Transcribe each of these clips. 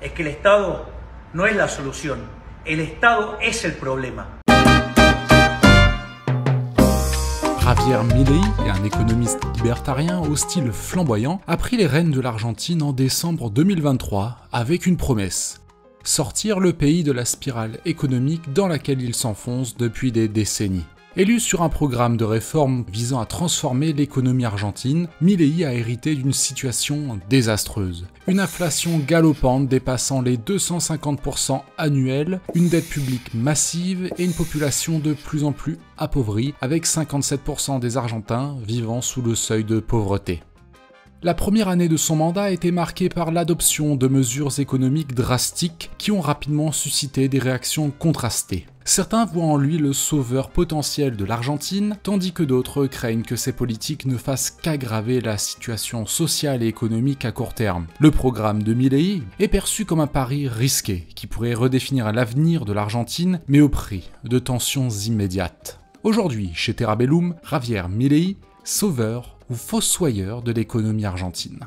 es que el Estado no es la solución, el Estado es el problema. Javier Milei, un économiste libertarien au style flamboyant, a pris les rênes de l'Argentine en décembre 2023 avec une promesse: sortir le pays de la spirale économique dans laquelle il s'enfonce depuis des décennies. Élu sur un programme de réforme visant à transformer l'économie argentine, Milei a hérité d'une situation désastreuse. Une inflation galopante dépassant les 250% annuels, une dette publique massive et une population de plus en plus appauvrie, avec 57% des Argentins vivant sous le seuil de pauvreté. La première année de son mandat a été marquée par l'adoption de mesures économiques drastiques qui ont rapidement suscité des réactions contrastées. Certains voient en lui le sauveur potentiel de l'Argentine, tandis que d'autres craignent que ces politiques ne fassent qu'aggraver la situation sociale et économique à court terme. Le programme de Milei est perçu comme un pari risqué, qui pourrait redéfinir l'avenir de l'Argentine, mais au prix de tensions immédiates. Aujourd'hui, chez Terra Bellum, Javier Milei, sauveur ou fossoyeur de l'économie argentine.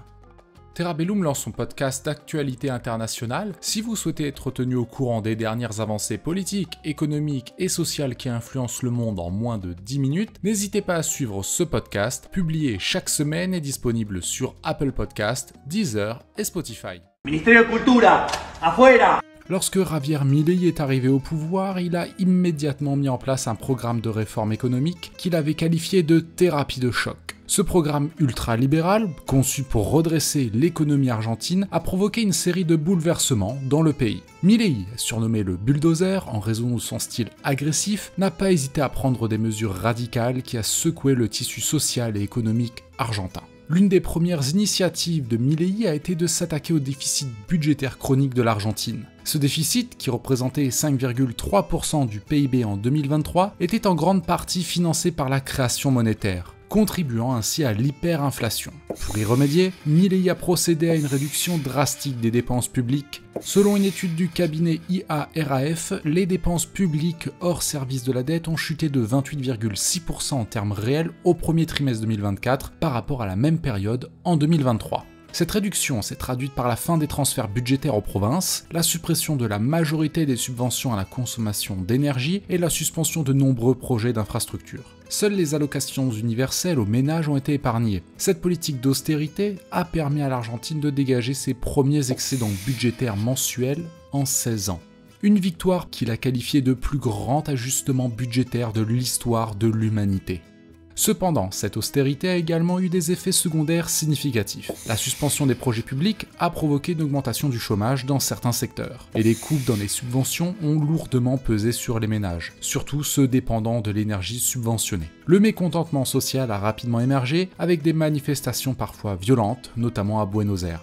Terra Bellum lance son podcast d'actualité internationale. Si vous souhaitez être tenu au courant des dernières avancées politiques, économiques et sociales qui influencent le monde en moins de 10 minutes, n'hésitez pas à suivre ce podcast, publié chaque semaine et disponible sur Apple Podcasts, Deezer et Spotify. Ministerio de Cultura, afuera! Lorsque Javier Milei est arrivé au pouvoir, il a immédiatement mis en place un programme de réforme économique qu'il avait qualifié de thérapie de choc. Ce programme ultra-libéral, conçu pour redresser l'économie argentine, a provoqué une série de bouleversements dans le pays. Milei, surnommé le bulldozer en raison de son style agressif, n'a pas hésité à prendre des mesures radicales qui a secoué le tissu social et économique argentin. L'une des premières initiatives de Milei a été de s'attaquer au déficit budgétaire chronique de l'Argentine. Ce déficit, qui représentait 5,3% du PIB en 2023, était en grande partie financé par la création monétaire, contribuant ainsi à l'hyperinflation. Pour y remédier, Milei a procédé à une réduction drastique des dépenses publiques. Selon une étude du cabinet IARAF, les dépenses publiques hors service de la dette ont chuté de 28,6% en termes réels au premier trimestre 2024 par rapport à la même période en 2023. Cette réduction s'est traduite par la fin des transferts budgétaires aux provinces, la suppression de la majorité des subventions à la consommation d'énergie et la suspension de nombreux projets d'infrastructure. Seules les allocations universelles aux ménages ont été épargnées. Cette politique d'austérité a permis à l'Argentine de dégager ses premiers excédents budgétaires mensuels en 16 ans. Une victoire qu'il a qualifiée de plus grand ajustement budgétaire de l'histoire de l'humanité. Cependant, cette austérité a également eu des effets secondaires significatifs. La suspension des projets publics a provoqué une augmentation du chômage dans certains secteurs, et les coupes dans les subventions ont lourdement pesé sur les ménages, surtout ceux dépendant de l'énergie subventionnée. Le mécontentement social a rapidement émergé, avec des manifestations parfois violentes, notamment à Buenos Aires.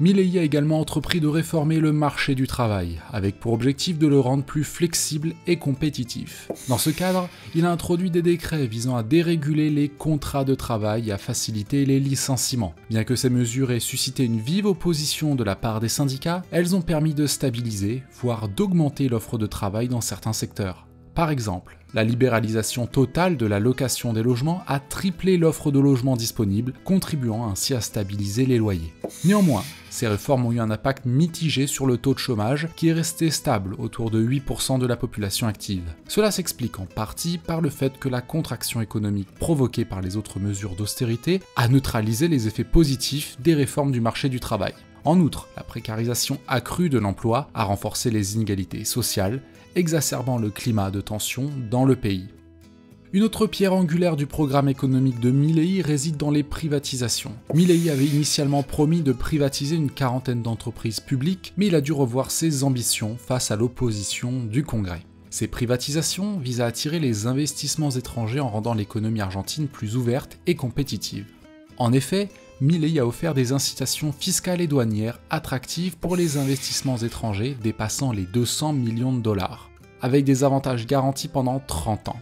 Milei a également entrepris de réformer le marché du travail, avec pour objectif de le rendre plus flexible et compétitif. Dans ce cadre, il a introduit des décrets visant à déréguler les contrats de travail et à faciliter les licenciements. Bien que ces mesures aient suscité une vive opposition de la part des syndicats, elles ont permis de stabiliser, voire d'augmenter l'offre de travail dans certains secteurs. Par exemple, la libéralisation totale de la location des logements a triplé l'offre de logements disponibles, contribuant ainsi à stabiliser les loyers. Néanmoins, ces réformes ont eu un impact mitigé sur le taux de chômage qui est resté stable autour de 8% de la population active. Cela s'explique en partie par le fait que la contraction économique provoquée par les autres mesures d'austérité a neutralisé les effets positifs des réformes du marché du travail. En outre, la précarisation accrue de l'emploi a renforcé les inégalités sociales, exacerbant le climat de tension dans le pays. Une autre pierre angulaire du programme économique de Milei réside dans les privatisations. Milei avait initialement promis de privatiser une quarantaine d'entreprises publiques, mais il a dû revoir ses ambitions face à l'opposition du Congrès. Ces privatisations visent à attirer les investissements étrangers en rendant l'économie argentine plus ouverte et compétitive. En effet, Milei a offert des incitations fiscales et douanières attractives pour les investissements étrangers dépassant les 200 millions de dollars, avec des avantages garantis pendant 30 ans.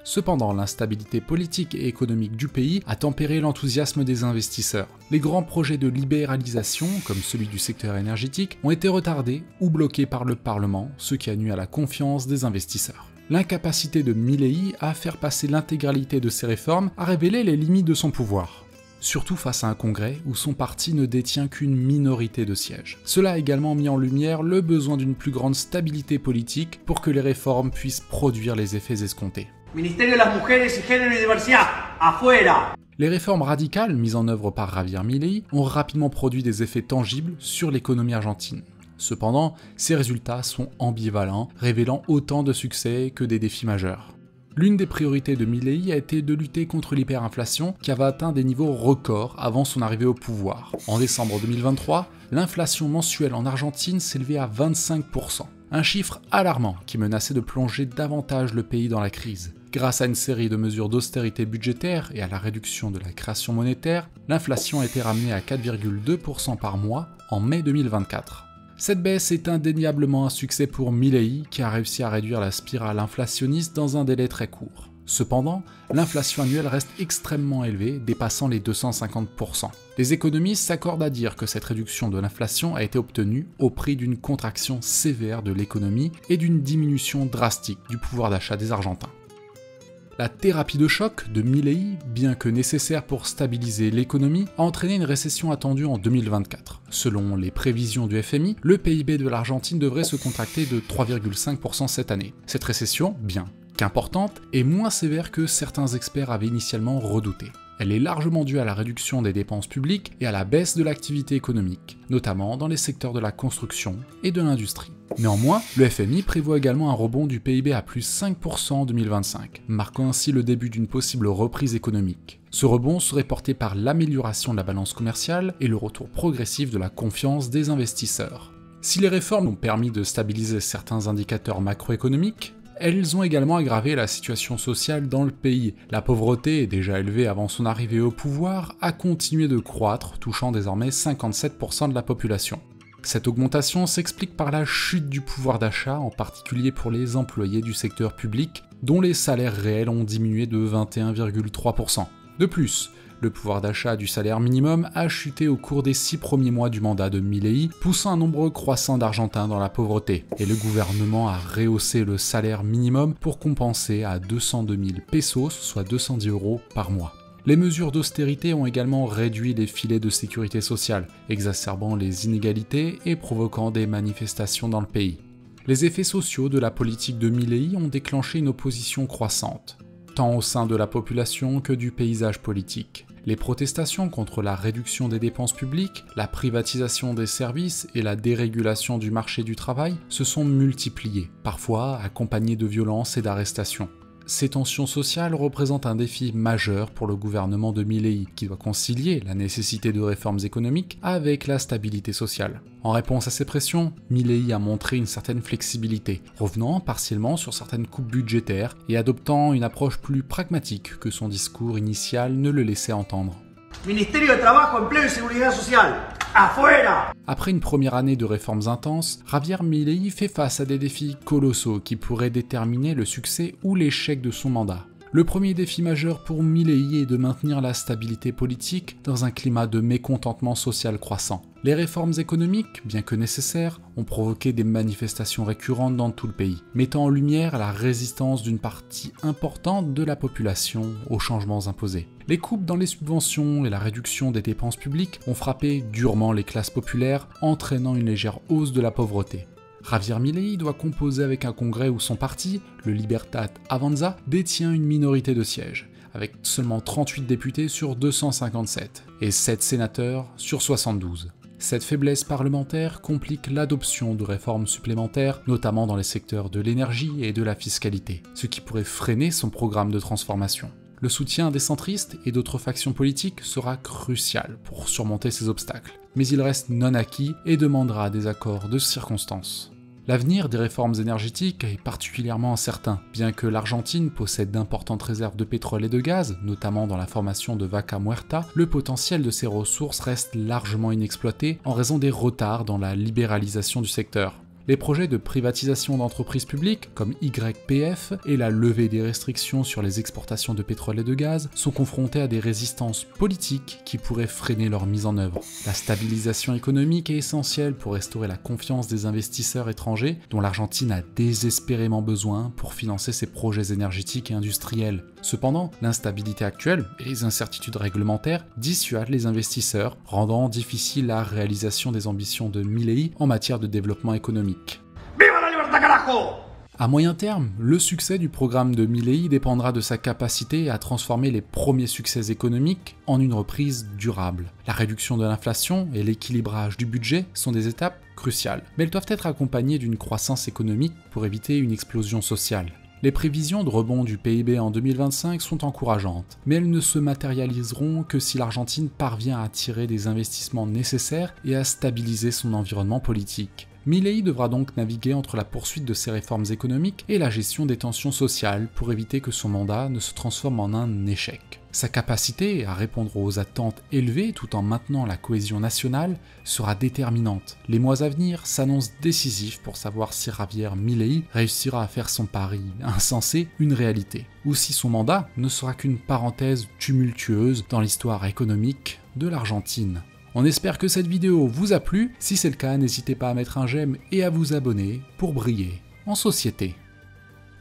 Cependant, l'instabilité politique et économique du pays a tempéré l'enthousiasme des investisseurs. Les grands projets de libéralisation, comme celui du secteur énergétique, ont été retardés ou bloqués par le Parlement, ce qui a nui à la confiance des investisseurs. L'incapacité de Milei à faire passer l'intégralité de ces réformes a révélé les limites de son pouvoir. surtout face à un congrès où son parti ne détient qu'une minorité de sièges. Cela a également mis en lumière le besoin d'une plus grande stabilité politique pour que les réformes puissent produire les effets escomptés. Ministerio de las Mujeres y Género y Diversidad, afuera! Les réformes radicales mises en œuvre par Javier Milei ont rapidement produit des effets tangibles sur l'économie argentine. Cependant, ces résultats sont ambivalents, révélant autant de succès que des défis majeurs. L'une des priorités de Milei a été de lutter contre l'hyperinflation qui avait atteint des niveaux records avant son arrivée au pouvoir. En décembre 2023, l'inflation mensuelle en Argentine s'élevait à 25%, un chiffre alarmant qui menaçait de plonger davantage le pays dans la crise. Grâce à une série de mesures d'austérité budgétaire et à la réduction de la création monétaire, l'inflation a été ramenée à 4,2% par mois en mai 2024. Cette baisse est indéniablement un succès pour Milei qui a réussi à réduire la spirale inflationniste dans un délai très court. Cependant, l'inflation annuelle reste extrêmement élevée, dépassant les 250%. Les économistes s'accordent à dire que cette réduction de l'inflation a été obtenue au prix d'une contraction sévère de l'économie et d'une diminution drastique du pouvoir d'achat des Argentins. La thérapie de choc de Milei, bien que nécessaire pour stabiliser l'économie, a entraîné une récession attendue en 2024. Selon les prévisions du FMI, le PIB de l'Argentine devrait se contracter de 3,5% cette année. Cette récession, bien qu'importante, est moins sévère que certains experts avaient initialement redouté. Elle est largement due à la réduction des dépenses publiques et à la baisse de l'activité économique, notamment dans les secteurs de la construction et de l'industrie. Néanmoins, le FMI prévoit également un rebond du PIB à plus 5% en 2025, marquant ainsi le début d'une possible reprise économique. Ce rebond serait porté par l'amélioration de la balance commerciale et le retour progressif de la confiance des investisseurs. Si les réformes ont permis de stabiliser certains indicateurs macroéconomiques, elles ont également aggravé la situation sociale dans le pays. La pauvreté, déjà élevée avant son arrivée au pouvoir, a continué de croître, touchant désormais 57% de la population. Cette augmentation s'explique par la chute du pouvoir d'achat, en particulier pour les employés du secteur public, dont les salaires réels ont diminué de 21,3%. De plus, le pouvoir d'achat du salaire minimum a chuté au cours des 6 premiers mois du mandat de Milei, poussant un nombre croissant d'Argentins dans la pauvreté. Et le gouvernement a rehaussé le salaire minimum pour compenser à 202 000 pesos, soit 210 € par mois. Les mesures d'austérité ont également réduit les filets de sécurité sociale, exacerbant les inégalités et provoquant des manifestations dans le pays. Les effets sociaux de la politique de Milei ont déclenché une opposition croissante, tant au sein de la population que du paysage politique. Les protestations contre la réduction des dépenses publiques, la privatisation des services et la dérégulation du marché du travail se sont multipliées, parfois accompagnées de violences et d'arrestations. Ces tensions sociales représentent un défi majeur pour le gouvernement de Milei, qui doit concilier la nécessité de réformes économiques avec la stabilité sociale. En réponse à ces pressions, Milei a montré une certaine flexibilité, revenant partiellement sur certaines coupes budgétaires et adoptant une approche plus pragmatique que son discours initial ne le laissait entendre. Ministerio de Trabajo, Empleo y Seguridad Social, afuera! Après une première année de réformes intenses, Javier Milei fait face à des défis colossaux qui pourraient déterminer le succès ou l'échec de son mandat. Le premier défi majeur pour Milei est de maintenir la stabilité politique dans un climat de mécontentement social croissant. Les réformes économiques, bien que nécessaires, ont provoqué des manifestations récurrentes dans tout le pays, mettant en lumière la résistance d'une partie importante de la population aux changements imposés. Les coupes dans les subventions et la réduction des dépenses publiques ont frappé durement les classes populaires, entraînant une légère hausse de la pauvreté. Javier Milei doit composer avec un congrès où son parti, le Libertad Avanza, détient une minorité de sièges, avec seulement 38 députés sur 257 et 7 sénateurs sur 72. Cette faiblesse parlementaire complique l'adoption de réformes supplémentaires, notamment dans les secteurs de l'énergie et de la fiscalité, ce qui pourrait freiner son programme de transformation. Le soutien des centristes et d'autres factions politiques sera crucial pour surmonter ces obstacles, mais il reste non acquis et demandera des accords de circonstance. L'avenir des réformes énergétiques est particulièrement incertain, bien que l'Argentine possède d'importantes réserves de pétrole et de gaz, notamment dans la formation de Vaca Muerta, le potentiel de ces ressources reste largement inexploité en raison des retards dans la libéralisation du secteur. Les projets de privatisation d'entreprises publiques, comme YPF, et la levée des restrictions sur les exportations de pétrole et de gaz sont confrontés à des résistances politiques qui pourraient freiner leur mise en œuvre. La stabilisation économique est essentielle pour restaurer la confiance des investisseurs étrangers, dont l'Argentine a désespérément besoin pour financer ses projets énergétiques et industriels. Cependant, l'instabilité actuelle et les incertitudes réglementaires dissuadent les investisseurs, rendant difficile la réalisation des ambitions de Milei en matière de développement économique. ¡Viva la libertad, carajo! À moyen terme, le succès du programme de Milei dépendra de sa capacité à transformer les premiers succès économiques en une reprise durable. La réduction de l'inflation et l'équilibrage du budget sont des étapes cruciales, mais elles doivent être accompagnées d'une croissance économique pour éviter une explosion sociale. Les prévisions de rebond du PIB en 2025 sont encourageantes, mais elles ne se matérialiseront que si l'Argentine parvient à attirer des investissements nécessaires et à stabiliser son environnement politique. Milei devra donc naviguer entre la poursuite de ses réformes économiques et la gestion des tensions sociales pour éviter que son mandat ne se transforme en un échec. Sa capacité à répondre aux attentes élevées tout en maintenant la cohésion nationale sera déterminante. Les mois à venir s'annoncent décisifs pour savoir si Javier Milei réussira à faire son pari insensé une réalité, ou si son mandat ne sera qu'une parenthèse tumultueuse dans l'histoire économique de l'Argentine. On espère que cette vidéo vous a plu, si c'est le cas n'hésitez pas à mettre un j'aime et à vous abonner pour briller en société.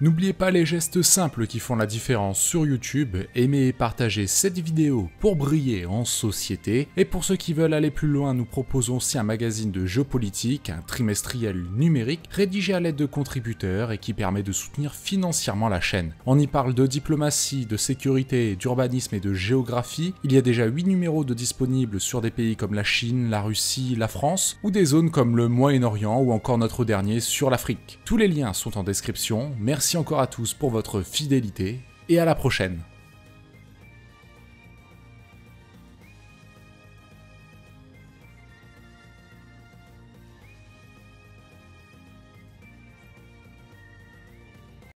N'oubliez pas les gestes simples qui font la différence sur YouTube, aimez et partagez cette vidéo pour briller en société, et pour ceux qui veulent aller plus loin, nous proposons aussi un magazine de géopolitique, un trimestriel numérique, rédigé à l'aide de contributeurs et qui permet de soutenir financièrement la chaîne. On y parle de diplomatie, de sécurité, d'urbanisme et de géographie. Il y a déjà 8 numéros de disponibles sur des pays comme la Chine, la Russie, la France, ou des zones comme le Moyen-Orient ou encore notre dernier sur l'Afrique. Tous les liens sont en description. Merci encore à tous pour votre fidélité et à la prochaine.